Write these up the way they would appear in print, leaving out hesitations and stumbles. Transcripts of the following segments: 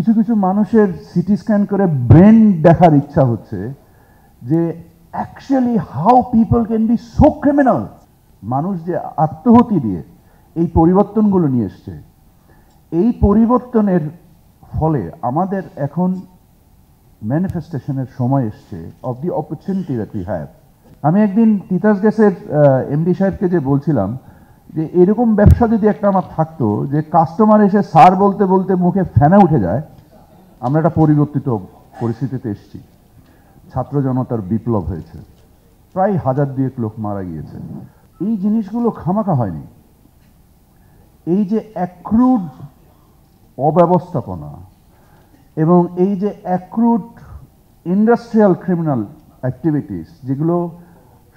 কিছু কিছু মানুষের সিটি স্ক্যান করে ব্রেন দেখার ইচ্ছা হচ্ছে যে actually how people can be so criminal. মানুষ যে আত্মহতি দিয়ে এই পরিবর্তনগুলো নিয়ে এসছে, এই পরিবর্তনের ফলে আমাদের এখন ম্যানিফেস্টেশনের সময় এসছে of the opportunity that we have. আমি একদিন তিতাস গ্যাসের এমডি সাহেবকে যে বলছিলাম যে এরকম ব্যবসা যদি একটা আমার থাকতো যে কাস্টমার এসে স্যার বলতে বলতে মুখে ফেনা উঠে যায়, আমরা একটা পরিবর্তিত পরিস্থিতিতে এসেছি। ছাত্র জনতার বিপ্লব হয়েছে, প্রায় 1000-2 লোক মারা গিয়েছে। এই জিনিসগুলো খামাখা হয়নি। এই যে অ্যাক্রুড অব্যবস্থাপনা এবং এই যে অ্যাক্রুড ইন্ডাস্ট্রিয়াল ক্রিমিনাল অ্যাক্টিভিটিস, যেগুলো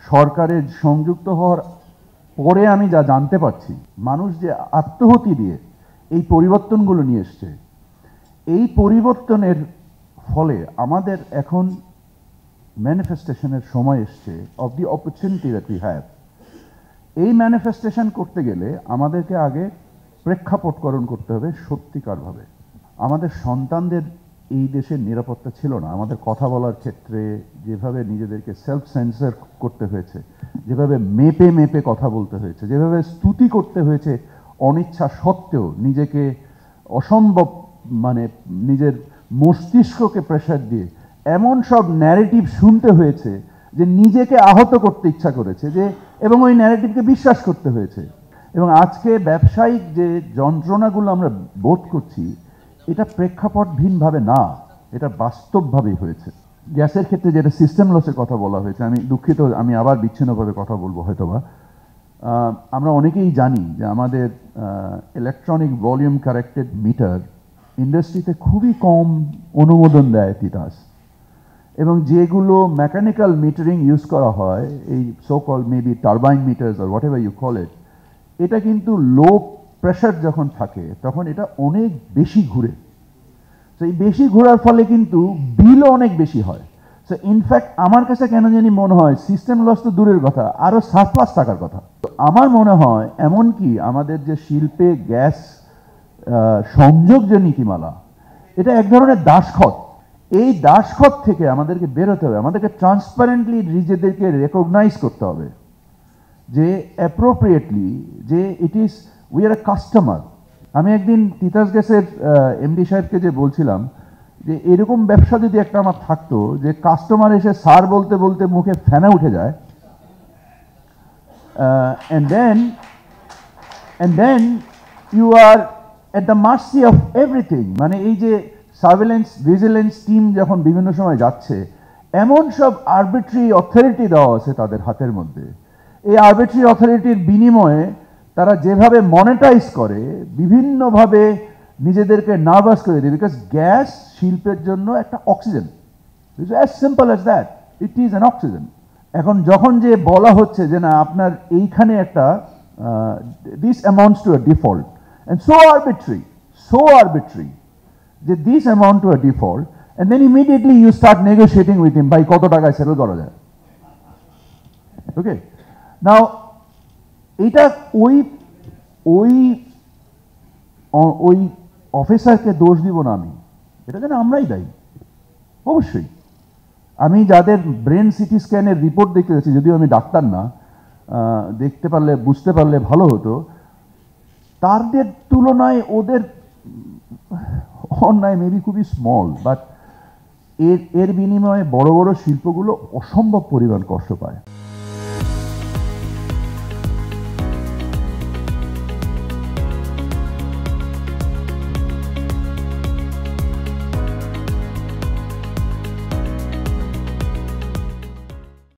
সরকারের সংযুক্ত হওয়ার পরে আমি যা জানতে পারছি, মানুষ যে আত্মহতি দিয়ে এই পরিবর্তনগুলো নিয়ে এসছে, এই পরিবর্তনের ফলে আমাদের এখন ম্যানিফেস্টেশনের সময় এসছে of the opportunity that we have. এই ম্যানিফেস্টেশন করতে গেলে আমাদেরকে আগে প্রেক্ষাপটকরণ করতে হবে সত্যিকারভাবে। আমাদের সন্তানদের এই দেশের নিরাপত্তা ছিল না। আমাদের কথা বলার ক্ষেত্রে যেভাবে নিজেদেরকে সেলফ সেন্সর করতে হয়েছে, যেভাবে মেপে মেপে কথা বলতে হয়েছে, যেভাবে স্তুতি করতে হয়েছে অনিচ্ছা সত্ত্বেও, নিজেকে অসম্ভব নিজের মস্তিষ্ককে প্রেশার দিয়ে এমন সব ন্যারেটিভ শুনতে হয়েছে যে নিজেকে আহত করতে ইচ্ছা করেছে, যে এবং ওই ন্যারেটিভকে বিশ্বাস করতে হয়েছে। এবং আজকে ব্যবসায়িক যে যন্ত্রণাগুলো আমরা বোধ করছি, এটা প্রেক্ষাপটহীনভাবে না, এটা বাস্তবভাবেই হয়েছে। গ্যাসের ক্ষেত্রে যেটা সিস্টেম লসের কথা বলা হয়েছে, আমি দুঃখিত, আমি আবার বিচ্ছিন্নভাবে কথা বলবো হয়তোবা। আমরা অনেকেই জানি যে আমাদের ইলেকট্রনিক ভলিউম কারেক্টেড মিটার ইন্ডাস্ট্রিতে খুবই কম অনুমোদন দেয় তিতাস, এবং যেগুলো মেকানিক্যাল মিটারিং ইউজ করা হয়, এই so call maybe turbine meters or whatever you call it, এটা কিন্তু লো প্রেশার যখন থাকে তখন এটা অনেক বেশি ঘুরে। তো এই বেশি ঘোরার ফলে কিন্তু বিলও অনেক বেশি হয়। সো ইনফ্যাক্ট আমার কাছে কেন জানি মনে হয় সিস্টেম লস তো দূরের কথা, আরও সারপ্লাস থাকার কথা। তো আমার মনে হয় এমনকি আমাদের যে শিল্পে গ্যাস সংযোগ যে নীতিমালা, এটা এক ধরনের দাসখত। এই দাসখত থেকে আমাদেরকে বেরোতে হবে। আমাদেরকে ট্রান্সপারেন্টলি নিজেদেরকে রেকগনাইজ করতে হবে যে অ্যাপ্রোপ্রিয়েটলি যে it is we are A customer. আমি একদিন তিতাস গ্যাসের এমডি সাহেবকে যে বলছিলাম যে এরকম ব্যবসা যদি একটা আমার থাকতো যে কাস্টমার এসে স্যার বলতে বলতে মুখে ফেনা উঠে যায়, and then you are at the mercy of everything। মানে এই যে সার্ভেলেন্স ভিজিলেন্স টিম যখন বিভিন্ন সময় যাচ্ছে, এমন সব আরবিট্রারি অথরিটি দেওয়া আছে তাদের হাতের মধ্যে। এই আরবিট্রারি অথরিটির বিনিময়ে তারা যেভাবে মনিটাইজ করে, বিভিন্নভাবে নিজেদেরকে নার্ভাস করে দেয়। বিকজ গ্যাস শিল্পের জন্য একটা oxygen, it's as simple as that, it is an oxygen. এখন যখন যে বলা হচ্ছে যে না আপনার এইখানে একটা this amounts to a default, and so arbitrary যে this amount to a default, and then immediately you start negotiating with him, ভাই কত টাকায় সেটেল করা যায়। ওকে, নাও এটা ওই অফিসারকে দোষ দিব না আমি, এটা যেন আমরাই দায়ী। অবশ্যই আমি যাদের ব্রেন সিটি স্ক্যানের রিপোর্ট দেখতে যাচ্ছি, যদিও আমি ডাক্তার না, দেখতে পারলে বুঝতে পারলে ভালো হতো, তাদের তুলনায় ওদের অন্যায় মেবি খুবই স্মল, বাট এর বিনিময়ে বড় বড় শিল্পগুলো অসম্ভব পরিমাণ কষ্ট পায়।